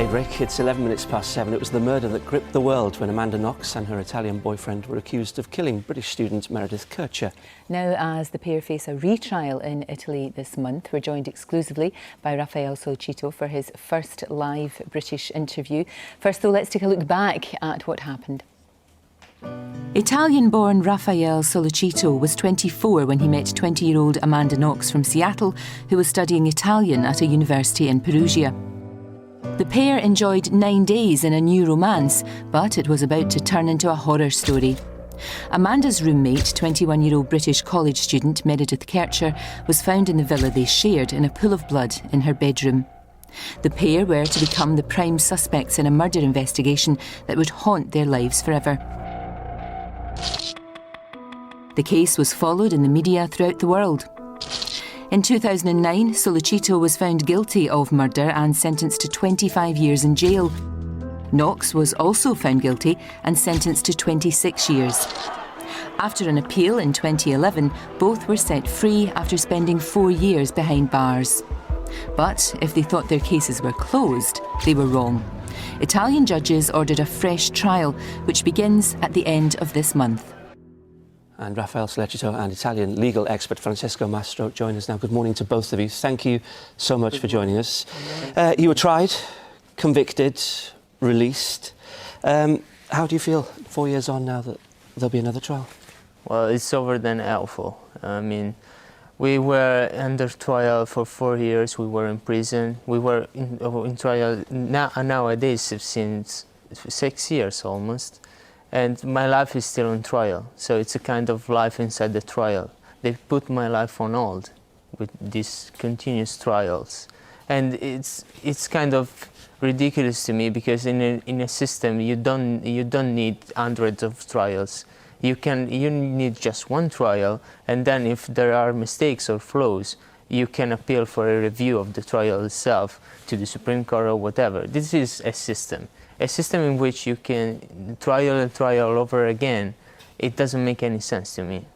Rick. It's 11 minutes past 7. It was the murder that gripped the world when Amanda Knox and her Italian boyfriend were accused of killing British student Meredith Kercher. Now, as the pair face a retrial in Italy this month, we're joined exclusively by Raffaele Sollecito for his first live British interview. First, though, let's take a look back at what happened. Italian-born Raffaele Sollecito was 24 when he met 20-year-old Amanda Knox from Seattle, who was studying Italian at a university in Perugia. The pair enjoyed 9 days in a new romance, but it was about to turn into a horror story. Amanda's roommate, 21-year-old British college student Meredith Kercher, was found in the villa they shared in a pool of blood in her bedroom. The pair were to become the prime suspects in a murder investigation that would haunt their lives forever. The case was followed in the media throughout the world. In 2009, Sollecito was found guilty of murder and sentenced to 25 years in jail. Knox was also found guilty and sentenced to 26 years. After an appeal in 2011, both were set free after spending 4 years behind bars. But if they thought their cases were closed, they were wrong. Italian judges ordered a fresh trial, which begins at the end of this month. And Raffaele Sollecito and Italian legal expert Francesco Mastro join us now. Good morning to both of you. Thank you so much for joining us. You were tried, convicted, released. How do you feel 4 years on now that there'll be another trial? Well, it's over than helpful. I mean, we were under trial for 4 years. We were in prison. We were in trial nowadays since 6 years almost. And my life is still on trial, so it's a kind of life inside the trial. They put my life on hold with these continuous trials. And it's kind of ridiculous to me because in a system you don't need hundreds of trials. You need just one trial, and then if there are mistakes or flaws, you can appeal for a review of the trial itself to the Supreme Court or whatever. This is a system in which you can trial and trial all over again. It doesn't make any sense to me.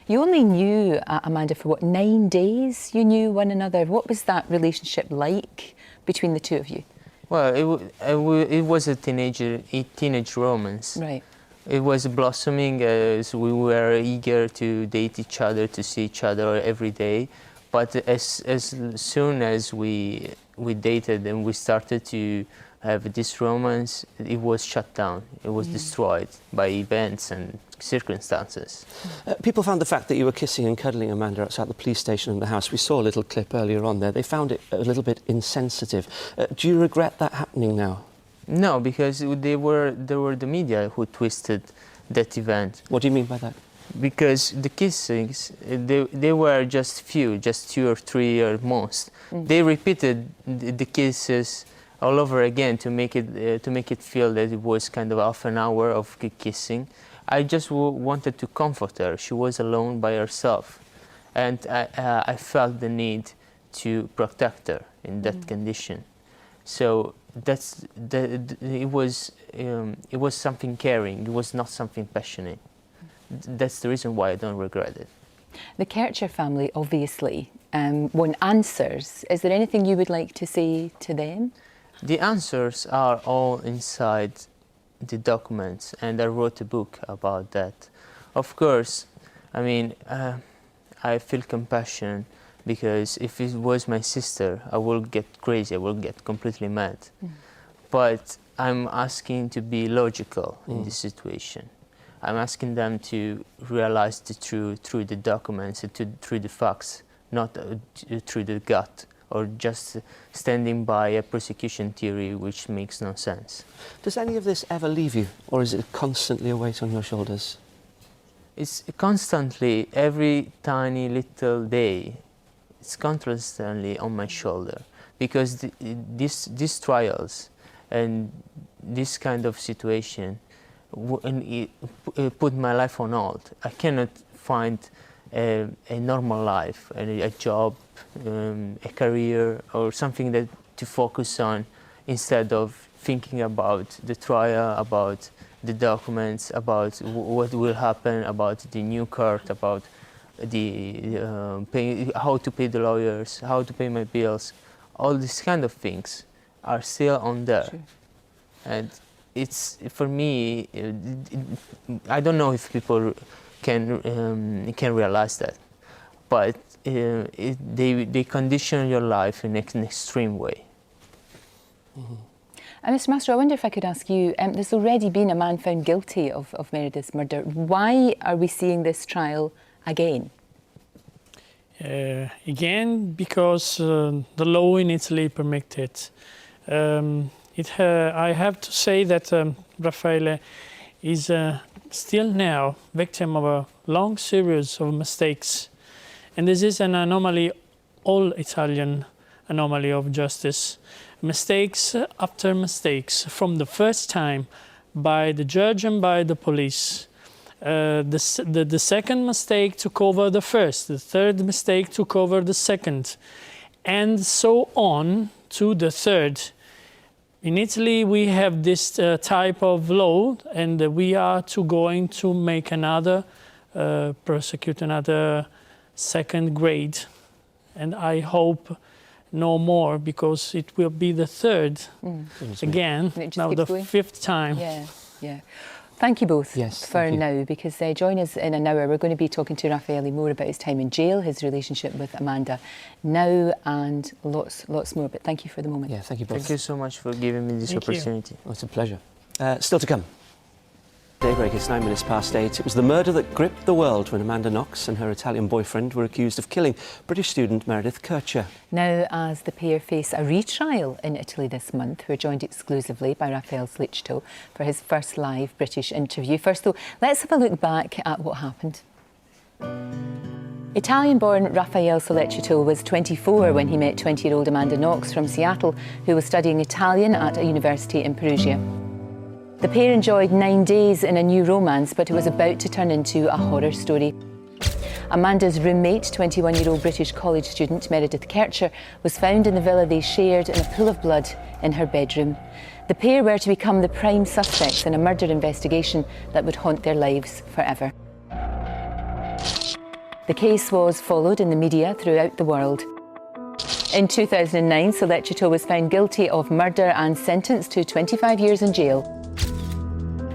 You only knew Amanda for what, 9 days? You knew one another. What was that relationship like between the two of you? Well, it was a teenage romance. Right. It was blossoming as we were eager to date each other, to see each other every day. But as soon as we dated and we started to have this romance, it was shut down. It was destroyed by events and circumstances. People found the fact that you were kissing and cuddling Amanda outside the police station and the house. We saw a little clip earlier on there. They found it a little bit insensitive. Do you regret that happening now? No, because they were the media who twisted that event. What do you mean by that? Because the kissings, they were just few, just 2 or 3 at most. They repeated the kisses all over again to make it feel that it was kind of half an hour of kissing. I just wanted to comfort her. She was alone by herself, and I felt the need to protect her in that condition. So it was something caring. It was not something passionate. That's the reason why I don't regret it. The Kercher family obviously want answers. Is there anything you would like to say to them? The answers are all inside the documents, and I wrote a book about that. Of course, I mean, I feel compassion because if it was my sister, I will get crazy, I will get completely mad. But I'm asking to be logical in this situation. I'm asking them to realize the truth through the documents, through the facts, not through the gut, or just standing by a prosecution theory which makes no sense. Does any of this ever leave you, or is it constantly a weight on your shoulders? It's constantly, every tiny little day, it's constantly on my shoulder, because these trials and this kind of situation put my life on hold. I cannot find a normal life, a job, a career, or something that to focus on instead of thinking about the trial, about the documents, about what will happen, about the new court, about the how to pay the lawyers, how to pay my bills, all these kind of things. are still on there. Sure. And it's, for me, I don't know if people can realize that, but they condition your life in an extreme way. Mr. Mastro, I wonder if I could ask you, there's already been a man found guilty of Meredith's murder. Why are we seeing this trial again? Again, because the law in Italy permits it. I have to say that Raffaele is still now victim of a long series of mistakes. And this is an anomaly, all Italian anomaly of justice. Mistakes after mistakes, from the first time by the judge and by the police. The second mistake took over the first, the third mistake took over the second, and so on to the third. In Italy, we have this type of law, and we are going to make another, prosecute another second grade. And I hope no more, because it will be the third again, now the fifth time. Yeah, yeah. Thank you both for now, because join us in an hour. We're going to be talking to Raffaele more about his time in jail, his relationship with Amanda now, and lots more. But thank you for the moment. Yeah, thank you both. Thank you so much for giving me this opportunity. Oh, it's a pleasure. Still to come. Daybreak, it's 9 minutes past 8. It was the murder that gripped the world when Amanda Knox and her Italian boyfriend were accused of killing British student Meredith Kercher. Now, as the pair face a retrial in Italy this month, we're joined exclusively by Raffaele Sollecito for his first live British interview. First, though, let's have a look back at what happened. Italian-born Raffaele Sollecito was 24 when he met 20-year-old Amanda Knox from Seattle, who was studying Italian at a university in Perugia. The pair enjoyed 9 days in a new romance, but it was about to turn into a horror story. Amanda's roommate, 21-year-old British college student Meredith Kercher, was found in the villa they shared in a pool of blood in her bedroom. The pair were to become the prime suspects in a murder investigation that would haunt their lives forever. The case was followed in the media throughout the world. In 2009, Sollecito was found guilty of murder and sentenced to 25 years in jail.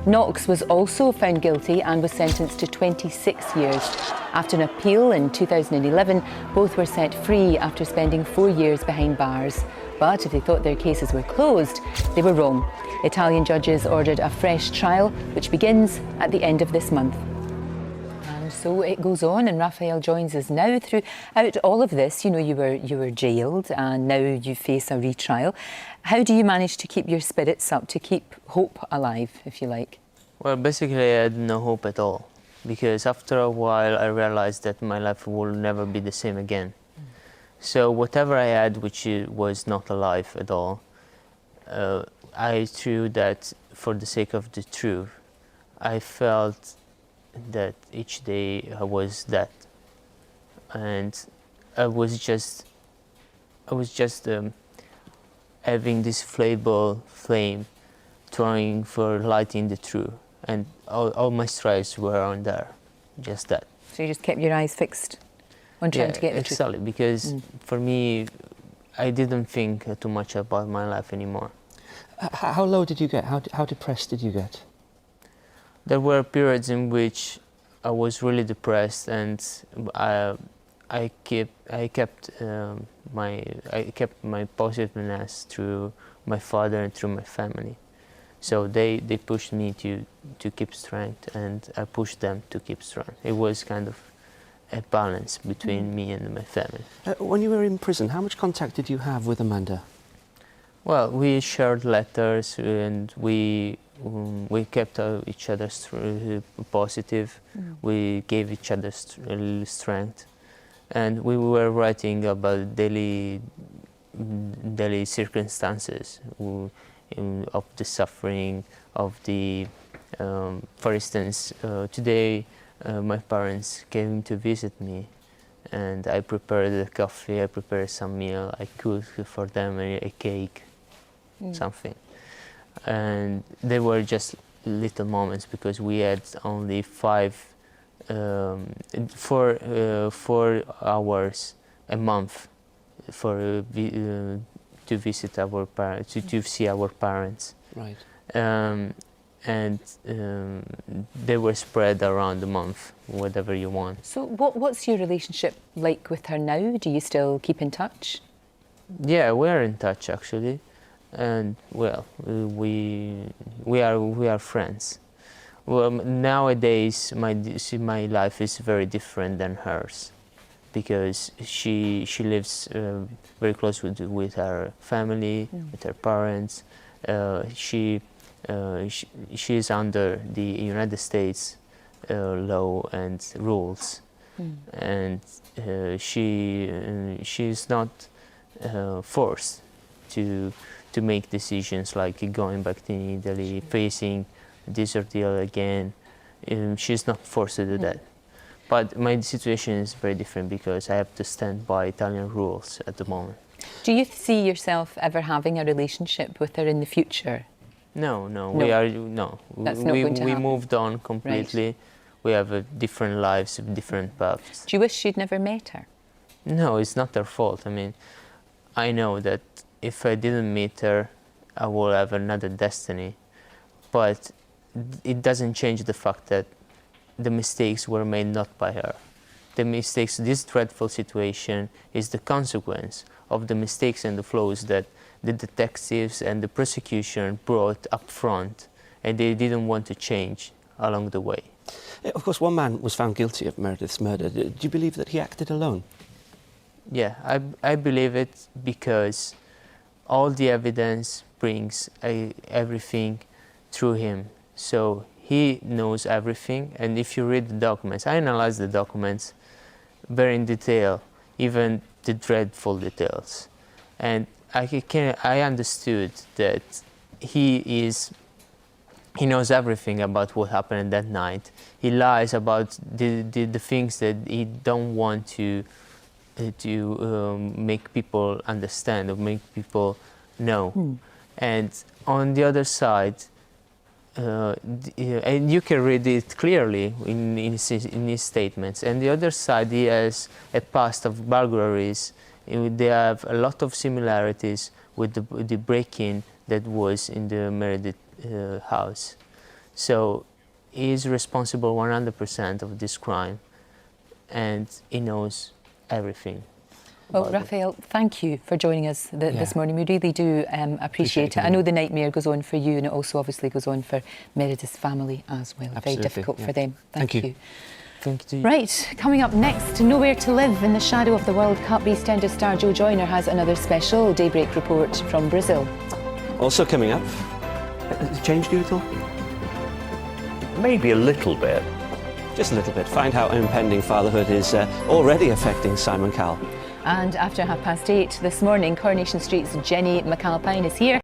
Knox was also found guilty and was sentenced to 26 years. After an appeal in 2011, both were set free after spending 4 years behind bars. But if they thought their cases were closed, they were wrong. Italian judges ordered a fresh trial, which begins at the end of this month. And so it goes on, and Raffaele joins us now. Throughout all of this, you know, you were jailed, and now you face a retrial. How do you manage to keep your spirits up, to keep hope alive, if you like? Well, basically, I had no hope at all, because after a while, I realized that my life will never be the same again. So whatever I had, which was not a life at all, I threw that for the sake of the truth. I felt that each day I was that, and I was just having this flammable flame, trying for lighting the truth, and all my strides were on there, just that. So you just kept your eyes fixed on trying to get the truth? Exactly, because for me, I didn't think too much about my life anymore. How low did you get? How depressed did you get? There were periods in which I was really depressed, and I kept my positiveness through my father and through my family. So they pushed me to keep strength, and I pushed them to keep strong. It was kind of a balance between me and my family. When you were in prison, how much contact did you have with Amanda? Well, we shared letters, and we kept each other positive. We gave each other strength, and we were writing about daily circumstances of the suffering of the. For instance, today my parents came to visit me, and I prepared the coffee. I prepared some meal. I cooked for them a cake, something. And they were just little moments, because we had only 4 hours a month for visit our parents, to see our parents. Right. And they were spread around the month, whatever you want. So what's your relationship like with her now? Do you still keep in touch? Yeah, we're in touch actually, and well, we are friends. Well, nowadays my life is very different than hers, because she lives very close with her family, with her parents. She is under the United States law and rules, and she is not forced to make decisions like going back to Italy, facing this ordeal again. She's not forced to do that. But my situation is very different because I have to stand by Italian rules at the moment. Do you see yourself ever having a relationship with her in the future? No. That's not going to we happen. moved on completely. Right. We have different lives, different paths. Do you wish you'd never met her? No, it's not their fault. I mean, I know that if I didn't meet her, I will have another destiny. But it doesn't change the fact that the mistakes were made not by her. The mistakes, this dreadful situation is the consequence of the mistakes and the flaws that the detectives and the prosecution brought up front, and they didn't want to change along the way. Of course, one man was found guilty of Meredith's murder. Do you believe that he acted alone? Yeah, I believe it because all the evidence brings everything through him. So he knows everything, and if you read the documents, I analyzed the documents very in detail, even the dreadful details. And I understood that he knows everything about what happened that night. He lies about the things that he don't want to make people understand or make people know. And on the other side, and you can read it clearly in his statements. And the other side, he has a past of burglaries. They have a lot of similarities with the break-in that was in the Meredith house. So he is responsible 100% of this crime, and he knows everything. Well, Raffaele, thank you for joining us this morning. We really do appreciate it. I know the nightmare goes on for you, and it also obviously goes on for Meredith's family as well. Absolutely, Very difficult for them. Thank you. Thank you. Right, coming up next, Nowhere to Live in the shadow of the World Cup. EastEnders star Joe Joyner has another special daybreak report from Brazil. Also coming up, has it changed you at all? Maybe a little bit. Just a little bit. Find how impending fatherhood is already affecting Simon Cowell. And after 8:30 this morning, Coronation Street's Jenny McAlpine is here